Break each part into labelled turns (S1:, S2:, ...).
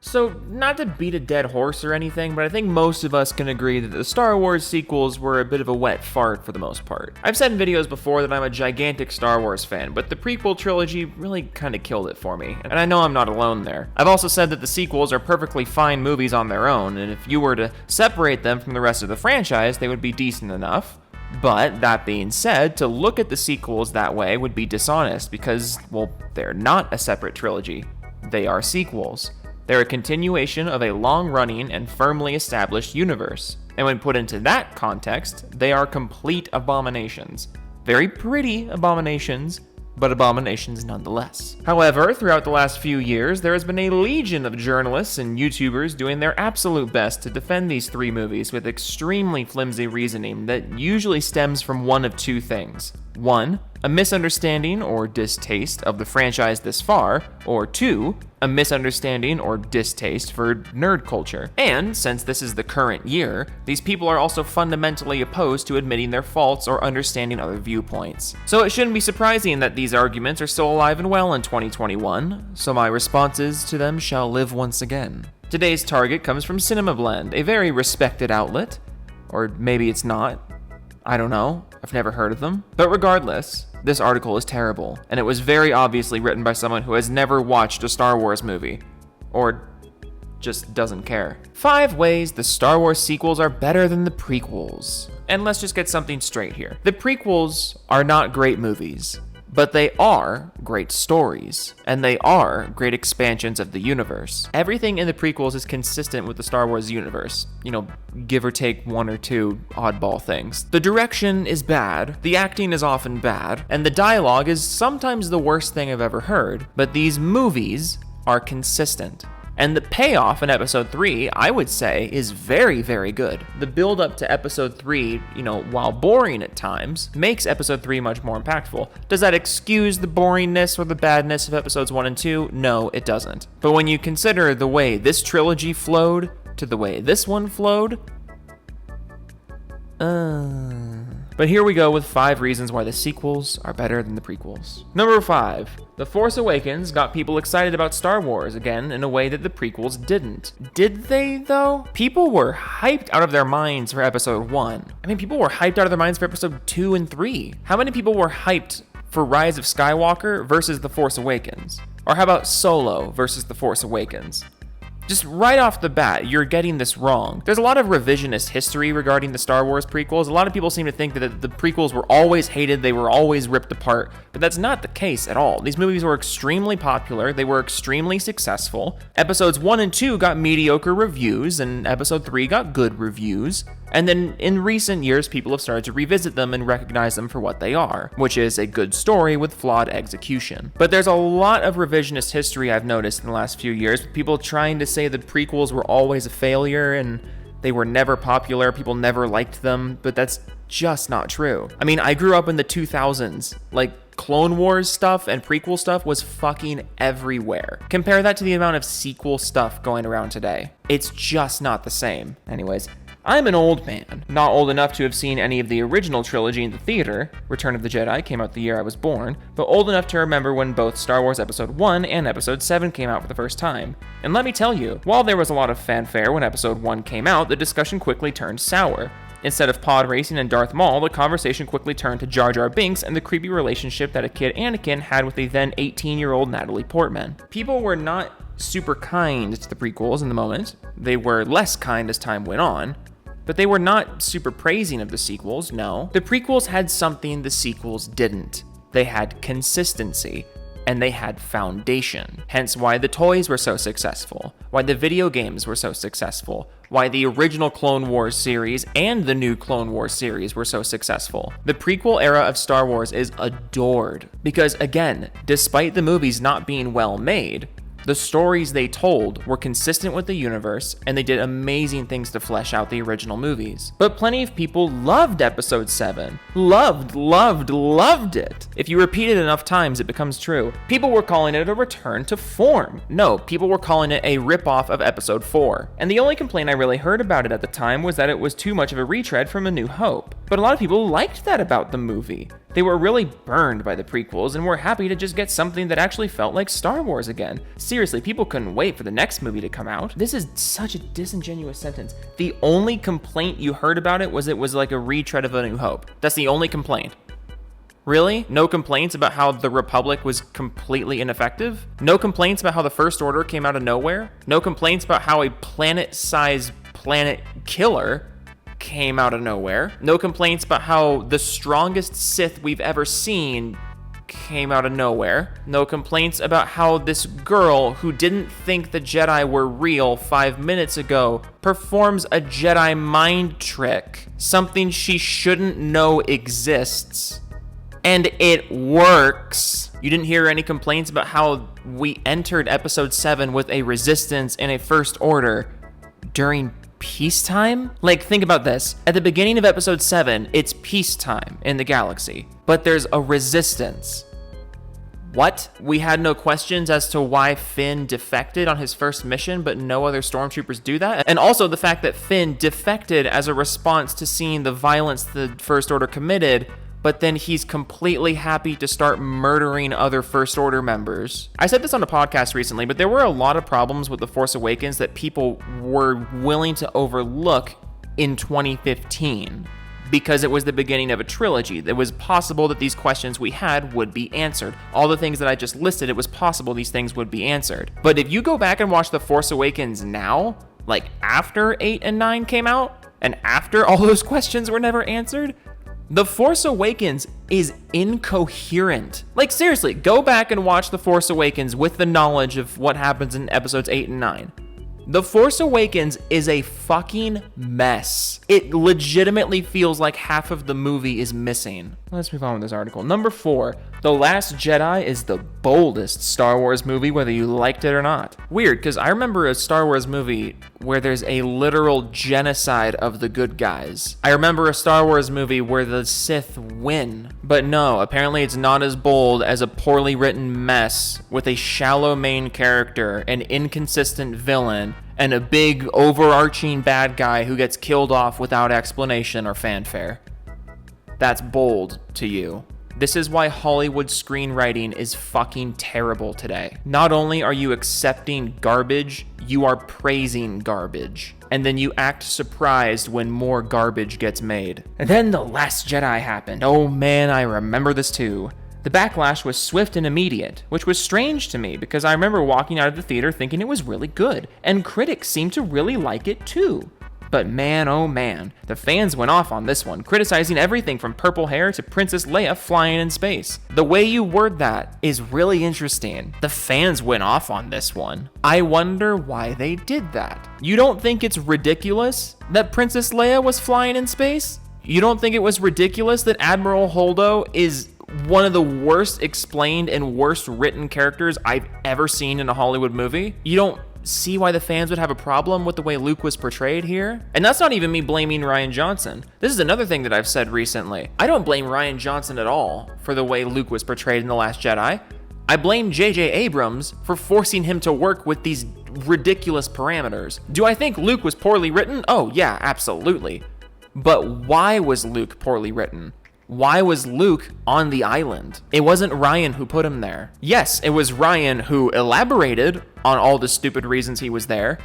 S1: So, not to beat a dead horse or anything, but I think most of us can agree that the Star Wars sequels were a bit of a wet fart for the most part. I've said in videos before that I'm a gigantic Star Wars fan, but the prequel trilogy really kinda killed it for me, and I know I'm not alone there. I've also said that the sequels are perfectly fine movies on their own, and if you were to separate them from the rest of the franchise, they would be decent enough. But that being said, to look at the sequels that way would be dishonest because, well, they're not a separate trilogy. They are sequels. They're a continuation of a long-running and firmly established universe. And when put into that context, they are complete abominations. Very pretty abominations, but abominations nonetheless. However, throughout the last few years, there has been a legion of journalists and YouTubers doing their absolute best to defend these three movies with extremely flimsy reasoning that usually stems from one of two things. One, a misunderstanding or distaste of the franchise this far, or two, a misunderstanding or distaste for nerd culture. And since this is the current year, these people are also fundamentally opposed to admitting their faults or understanding other viewpoints. So it shouldn't be surprising that these arguments are still alive and well in 2021, so my responses to them shall live once again. Today's target comes from CinemaBlend, a very respected outlet. Or maybe it's not. I don't know, I've never heard of them. But regardless, this article is terrible, and it was very obviously written by someone who has never watched a Star Wars movie. Or just doesn't care. 5 ways the Star Wars sequels are better than the prequels. And let's just get something straight here. The prequels are not great movies, but they are great stories, and they are great expansions of the universe. Everything in the prequels is consistent with the Star Wars universe, give or take 1 or 2 oddball things. The direction is bad, the acting is often bad, and the dialogue is sometimes the worst thing I've ever heard, but these movies are consistent. And the payoff in episode 3, I would say, is very, very good. The build up to episode 3, while boring at times, makes episode 3 much more impactful. Does that excuse the boringness or the badness of episodes 1 and 2? No, it doesn't. But when you consider the way this trilogy flowed to the way this one flowed, But here we go with 5 reasons why the sequels are better than the prequels. Number 5. The Force Awakens got people excited about Star Wars again in a way that the prequels didn't. Did they, though? People were hyped out of their minds for episode 1. People were hyped out of their minds for episode 2 and 3. How many people were hyped for Rise of Skywalker versus The Force Awakens? Or how about Solo versus The Force Awakens? Just right off the bat, you're getting this wrong. There's a lot of revisionist history regarding the Star Wars prequels. A lot of people seem to think that the prequels were always hated, they were always ripped apart, but that's not the case at all. These movies were extremely popular, they were extremely successful. Episodes 1 and 2 got mediocre reviews, and episode 3 got good reviews. And then in recent years, people have started to revisit them and recognize them for what they are, which is a good story with flawed execution. But there's a lot of revisionist history I've noticed in the last few years, with people trying to say that prequels were always a failure and they were never popular, people never liked them, but that's just not true. I grew up in the 2000s, Clone Wars stuff and prequel stuff was fucking everywhere. Compare that to the amount of sequel stuff going around today. It's just not the same. Anyways, I'm an old man, not old enough to have seen any of the original trilogy in the theater. Return of the Jedi came out the year I was born, but old enough to remember when both Star Wars Episode 1 and Episode 7 came out for the first time. And let me tell you, while there was a lot of fanfare when Episode 1 came out, the discussion quickly turned sour. Instead of pod racing and Darth Maul, the conversation quickly turned to Jar Jar Binks and the creepy relationship that a kid Anakin had with a then 18-year-old Natalie Portman. People were not super kind to the prequels in the moment. They were less kind as time went on. But they were not super praising of the sequels, no. The prequels had something the sequels didn't. They had consistency, and they had foundation. Hence why the toys were so successful, why the video games were so successful, why the original Clone Wars series and the new Clone Wars series were so successful. The prequel era of Star Wars is adored, because again, despite the movies not being well made, the stories they told were consistent with the universe, and they did amazing things to flesh out the original movies. But plenty of people loved Episode 7. Loved it. If you repeat it enough times, it becomes true. People were calling it a return to form. No, people were calling it a ripoff of Episode 4. And the only complaint I really heard about it at the time was that it was too much of a retread from A New Hope. But a lot of people liked that about the movie. They were really burned by the prequels and were happy to just get something that actually felt like Star Wars again. Seriously, people couldn't wait for the next movie to come out. This is such a disingenuous sentence. The only complaint you heard about it was like a retread of A New Hope. That's the only complaint. Really? No complaints about how the Republic was completely ineffective? No complaints about how the First Order came out of nowhere? No complaints about how a planet-sized planet killer came out of nowhere? No complaints about how the strongest Sith we've ever seen came out of nowhere? No complaints about how this girl who didn't think the Jedi were real 5 minutes ago performs a Jedi mind trick, something she shouldn't know exists, and it works? You didn't hear any complaints about how we entered episode 7 with a resistance and a First Order during peacetime? Like, think about this. At the beginning of episode 7, it's peacetime in the galaxy, but there's a resistance. What? We had no questions as to why Finn defected on his first mission, but no other stormtroopers do that? And also the fact that Finn defected as a response to seeing the violence the First Order committed, but then he's completely happy to start murdering other First Order members. I said this on a podcast recently, but there were a lot of problems with The Force Awakens that people were willing to overlook in 2015 because it was the beginning of a trilogy. It was possible that these questions we had would be answered. All the things that I just listed, it was possible these things would be answered. But if you go back and watch The Force Awakens now, like after 8 and 9 came out, and after all those questions were never answered, The Force Awakens is incoherent. Like, seriously, go back and watch The Force Awakens with the knowledge of what happens in episodes 8 and 9. The Force Awakens is a fucking mess. It legitimately feels like half of the movie is missing. Let's move on with this article. Number 4, The Last Jedi is the boldest Star Wars movie, whether you liked it or not. Weird, because I remember a Star Wars movie where there's a literal genocide of the good guys. I remember a Star Wars movie where the Sith win. But no, apparently it's not as bold as a poorly written mess with a shallow main character, an inconsistent villain, and a big overarching bad guy who gets killed off without explanation or fanfare. That's bold to you. This is why Hollywood screenwriting is fucking terrible today. Not only are you accepting garbage, you are praising garbage. And then you act surprised when more garbage gets made. And then The Last Jedi happened. Oh man, I remember this too. The backlash was swift and immediate, which was strange to me because I remember walking out of the theater thinking it was really good, and critics seemed to really like it too. But man, oh man, the fans went off on this one, criticizing everything from purple hair to Princess Leia flying in space. The way you word that is really interesting. The fans went off on this one. I wonder why they did that. You don't think it's ridiculous that Princess Leia was flying in space? You don't think it was ridiculous that Admiral Holdo is one of the worst explained and worst written characters I've ever seen in a Hollywood movie? You don't see why the fans would have a problem with the way Luke was portrayed here? And that's not even me blaming Rian Johnson. This is another thing that I've said recently. I don't blame Rian Johnson at all for the way Luke was portrayed in The Last Jedi. I blame J.J. Abrams for forcing him to work with these ridiculous parameters. Do I think Luke was poorly written? Oh yeah, absolutely. But why was Luke poorly written? Why was Luke on the island? It wasn't Ryan who put him there. Yes, it was Ryan who elaborated on all the stupid reasons he was there,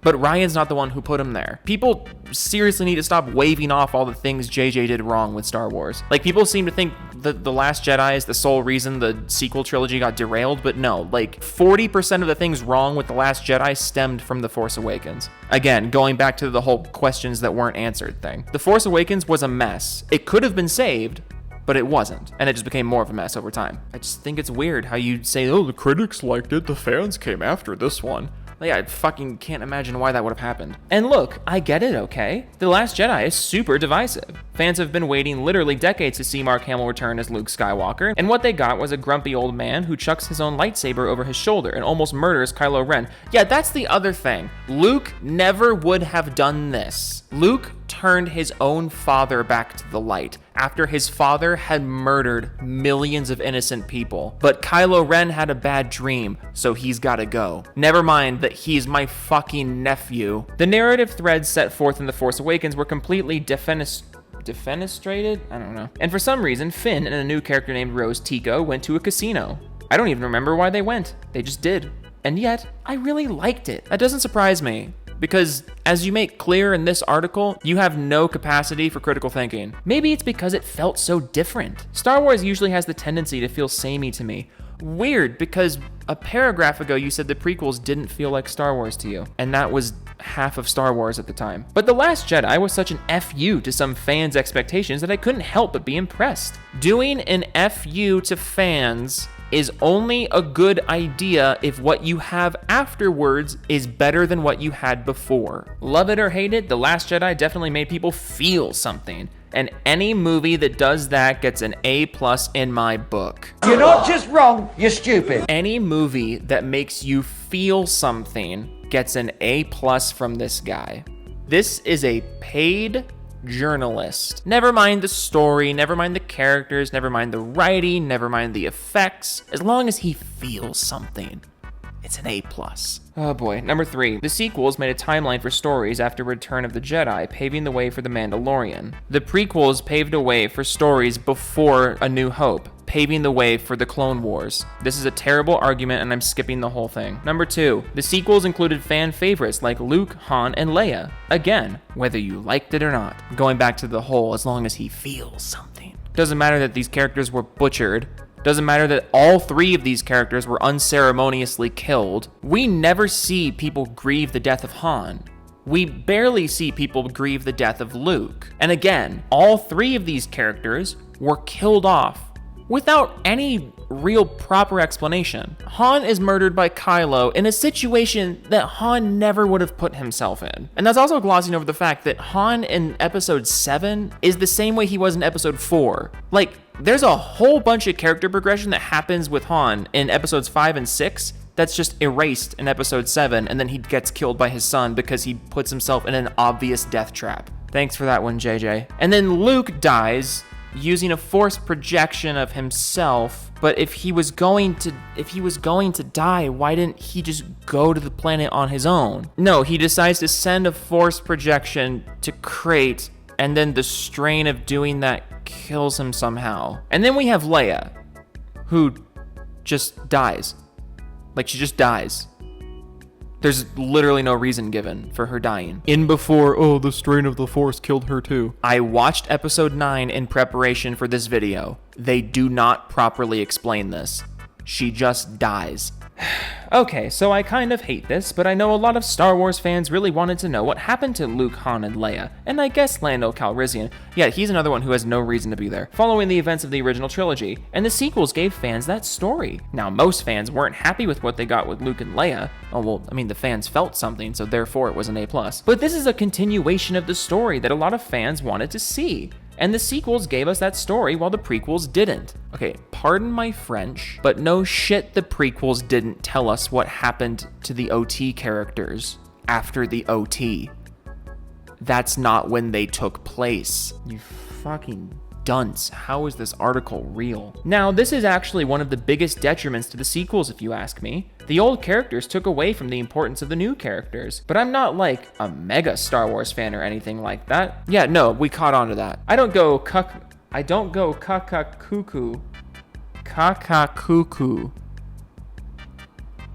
S1: but Ryan's not the one who put him there. People seriously need to stop waving off all the things JJ did wrong with Star Wars. Like, people seem to think that The Last Jedi is the sole reason the sequel trilogy got derailed, but no, like 40% of the things wrong with The Last Jedi stemmed from The Force Awakens. Again, going back to the whole questions that weren't answered thing. The Force Awakens was a mess. It could have been saved, but it wasn't, and it just became more of a mess over time. I just think it's weird how you say, oh, the critics liked it, the fans came after this one. Like, I fucking can't imagine why that would have happened. And look, I get it, okay? The Last Jedi is super divisive. Fans have been waiting literally decades to see Mark Hamill return as Luke Skywalker, and what they got was a grumpy old man who chucks his own lightsaber over his shoulder and almost murders Kylo Ren. Yeah, that's the other thing. Luke never would have done this. Luke turned his own father back to the light after his father had murdered millions of innocent people. But Kylo Ren had a bad dream, so he's gotta go. Never mind that he's my fucking nephew. The narrative threads set forth in The Force Awakens were completely defenestrated? I don't know. And for some reason, Finn and a new character named Rose Tico went to a casino. I don't even remember why they went. They just did. And yet, I really liked it. That doesn't surprise me, because as you make clear in this article, you have no capacity for critical thinking. Maybe it's because it felt so different. Star Wars usually has the tendency to feel samey to me. Weird, because a paragraph ago you said the prequels didn't feel like Star Wars to you, and that was half of Star Wars at the time. But The Last Jedi was such an FU to some fans' expectations that I couldn't help but be impressed. Doing an FU to fans is only a good idea if what you have afterwards is better than what you had before. Love it or hate it, The Last Jedi definitely made people feel something. And any movie that does that gets an A+ in my book.
S2: You're not just wrong, you're stupid.
S1: Any movie that makes you feel something gets an A+ from this guy. This is a paid journalist. Never mind the story, never mind the characters, never mind the writing, never mind the effects. As long as he feels something, it's an A+. Oh boy. Number 3. The sequels made a timeline for stories after Return of the Jedi, paving the way for The Mandalorian. The prequels paved a way for stories before A New Hope, paving the way for the Clone Wars. This is a terrible argument and I'm skipping the whole thing. Number 2. The sequels included fan favorites like Luke, Han, and Leia. Again, whether you liked it or not. Going back to the whole, as long as he feels something. Doesn't matter that these characters were butchered. Doesn't matter that all 3 of these characters were unceremoniously killed. We never see people grieve the death of Han. We barely see people grieve the death of Luke. And again, all 3 of these characters were killed off without any real proper explanation. Han is murdered by Kylo in a situation that Han never would have put himself in. And that's also glossing over the fact that Han in episode 7 is the same way he was in episode 4. Like, there's a whole bunch of character progression that happens with Han in episodes 5 and 6 that's just erased in episode 7, and then he gets killed by his son because he puts himself in an obvious death trap. Thanks for that one, JJ. And then Luke dies using a force projection of himself, but if he was going to die, why didn't he just go to the planet on his own? No, he decides to send a force projection to Crate, and then the strain of doing that kills him somehow. And then we have Leia, who just dies. Like, she just dies. There's literally no reason given for her dying. In before, oh, the strain of the Force killed her too. I watched episode 9 in preparation for this video. They do not properly explain this. She just dies. Okay, so I kind of hate this, but I know a lot of Star Wars fans really wanted to know what happened to Luke, Han, and Leia, and I guess Lando Calrissian. Yeah, he's another one who has no reason to be there, following the events of the original trilogy, and the sequels gave fans that story. Now, most fans weren't happy with what they got with Luke and Leia. Oh, well, I mean, the fans felt something, so therefore it was an A+. But this is a continuation of the story that a lot of fans wanted to see. And the sequels gave us that story while the prequels didn't. Okay, pardon my French, but no shit the prequels didn't tell us what happened to the OT characters after the OT. That's not when they took place. You fucking dunce. How is this article real? Now, this is actually one of the biggest detriments to the sequels, if you ask me. The old characters took away from the importance of the new characters, but I'm not like a mega Star Wars fan or anything like that. Yeah, no, we caught on to that. I don't go cuckoo.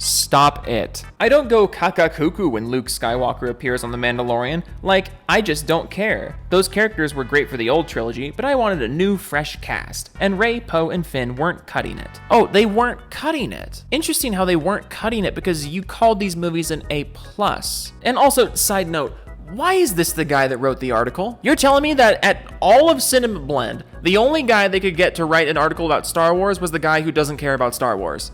S1: Stop it. I don't go cuckoo when Luke Skywalker appears on The Mandalorian. Like, I just don't care. Those characters were great for the old trilogy, but I wanted a new, fresh cast. And Rey, Poe, and Finn weren't cutting it. Oh, they weren't cutting it. Interesting how they weren't cutting it because you called these movies an A+. And also, side note, why is this the guy that wrote the article? You're telling me that at all of CinemaBlend, the only guy they could get to write an article about Star Wars was the guy who doesn't care about Star Wars?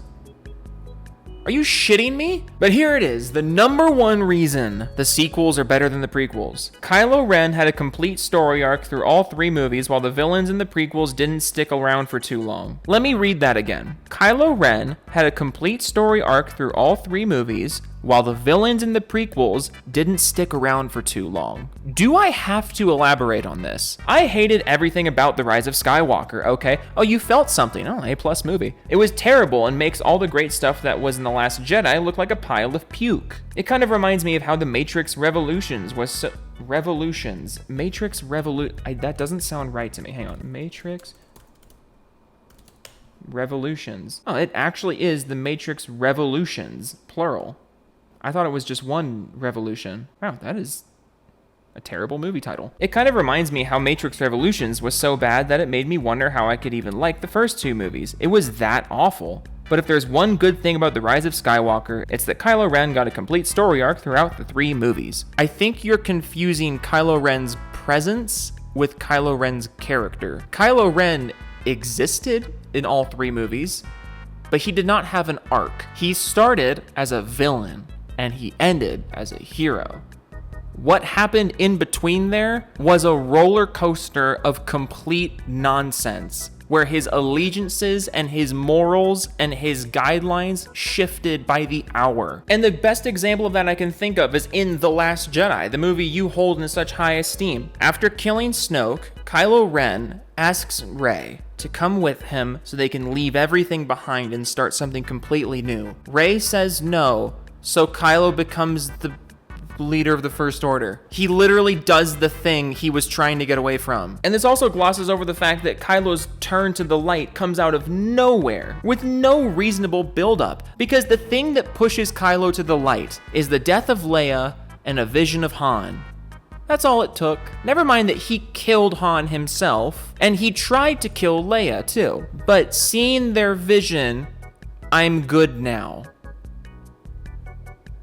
S1: Are you shitting me? But here it is, the number one reason the sequels are better than the prequels. Kylo Ren had a complete story arc through all 3 movies, while the villains in the prequels didn't stick around for too long. Let me read that again. Kylo Ren had a complete story arc through all 3 movies, while the villains in the prequels didn't stick around for too long. Do I have to elaborate on this? I hated everything about The Rise of Skywalker, okay? Oh, you felt something. Oh, A+ movie. It was terrible and makes all the great stuff that was in The Last Jedi look like a pile of puke. It kind of reminds me of how the Matrix Revolutions was so... Revolutions. That doesn't sound right to me. Hang on. Matrix Revolutions. Oh, it actually is the Matrix Revolutions, plural. I thought it was just one revolution. Wow, that is a terrible movie title. It kind of reminds me how Matrix Revolutions was so bad that it made me wonder how I could even like the first two movies. It was that awful. But if there's one good thing about The Rise of Skywalker, it's that Kylo Ren got a complete story arc throughout the 3 movies. I think you're confusing Kylo Ren's presence with Kylo Ren's character. Kylo Ren existed in all 3 movies, but he did not have an arc. He started as a villain, and he ended as a hero. What happened in between there was a roller coaster of complete nonsense, where his allegiances and his morals and his guidelines shifted by the hour. And the best example of that I can think of is in The Last Jedi, the movie you hold in such high esteem. After killing Snoke, Kylo Ren asks Rey to come with him so they can leave everything behind and start something completely new. Rey says no, so Kylo becomes the leader of the First Order. He literally does the thing he was trying to get away from. And this also glosses over the fact that Kylo's turn to the light comes out of nowhere, with no reasonable buildup, because the thing that pushes Kylo to the light is the death of Leia and a vision of Han. That's all it took. Never mind that he killed Han himself, and he tried to kill Leia too. But seeing their vision, I'm good now.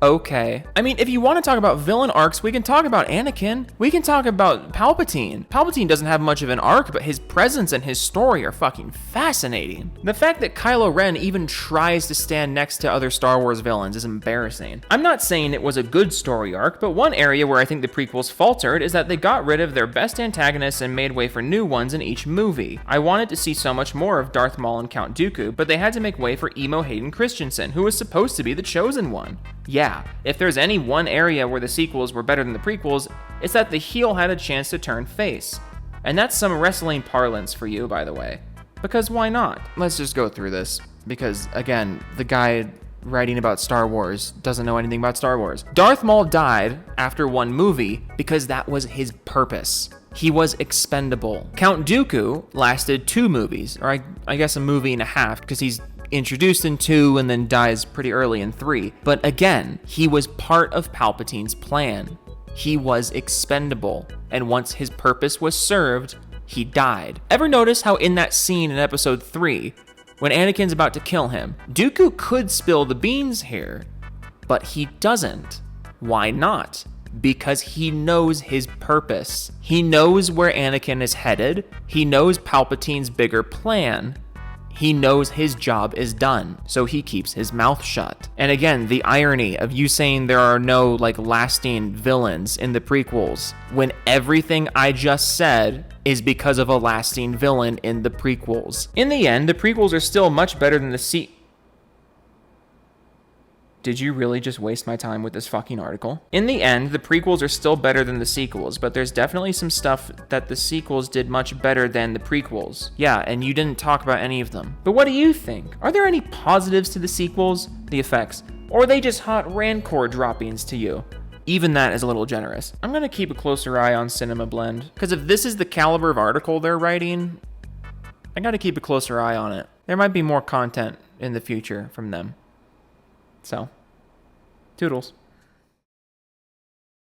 S1: Okay. I mean, if you want to talk about villain arcs, we can talk about Anakin. We can talk about Palpatine. Palpatine doesn't have much of an arc, but his presence and his story are fucking fascinating. The fact that Kylo Ren even tries to stand next to other Star Wars villains is embarrassing. I'm not saying it was a good story arc, but one area where I think the prequels faltered is that they got rid of their best antagonists and made way for new ones in each movie. I wanted to see so much more of Darth Maul and Count Dooku, but they had to make way for emo Hayden Christensen, who was supposed to be the chosen one. Yeah, if there's any one area where the sequels were better than the prequels, it's that the heel had a chance to turn face. And that's some wrestling parlance for you, by the way. Because why not? Let's just go through this. Because, again, the guy writing about Star Wars doesn't know anything about Star Wars. Darth Maul died after one movie because that was his purpose. He was expendable. Count Dooku lasted 2 movies, or I guess a movie and a half, because he's introduced in 2 and then dies pretty early in 3. But again, he was part of Palpatine's plan. He was expendable, and once his purpose was served, he died. Ever notice how in that scene in episode 3, when Anakin's about to kill him, Dooku could spill the beans here, but he doesn't. Why not? Because he knows his purpose. He knows where Anakin is headed. He knows Palpatine's bigger plan. He knows his job is done, so he keeps his mouth shut. And again, the irony of you saying there are no lasting villains in the prequels, when everything I just said is because of a lasting villain in the prequels. In the end, the prequels are still much better than the Did you really just waste my time with this fucking article? In the end, the prequels are still better than the sequels, but there's definitely some stuff that the sequels did much better than the prequels. Yeah, and you didn't talk about any of them. But what do you think? Are there any positives to the sequels, the effects, or are they just hot Rancor droppings to you? Even that is a little generous. I'm gonna keep a closer eye on CinemaBlend, because if this is the caliber of article they're writing, I gotta keep a closer eye on it. There might be more content in the future from them. So, toodles.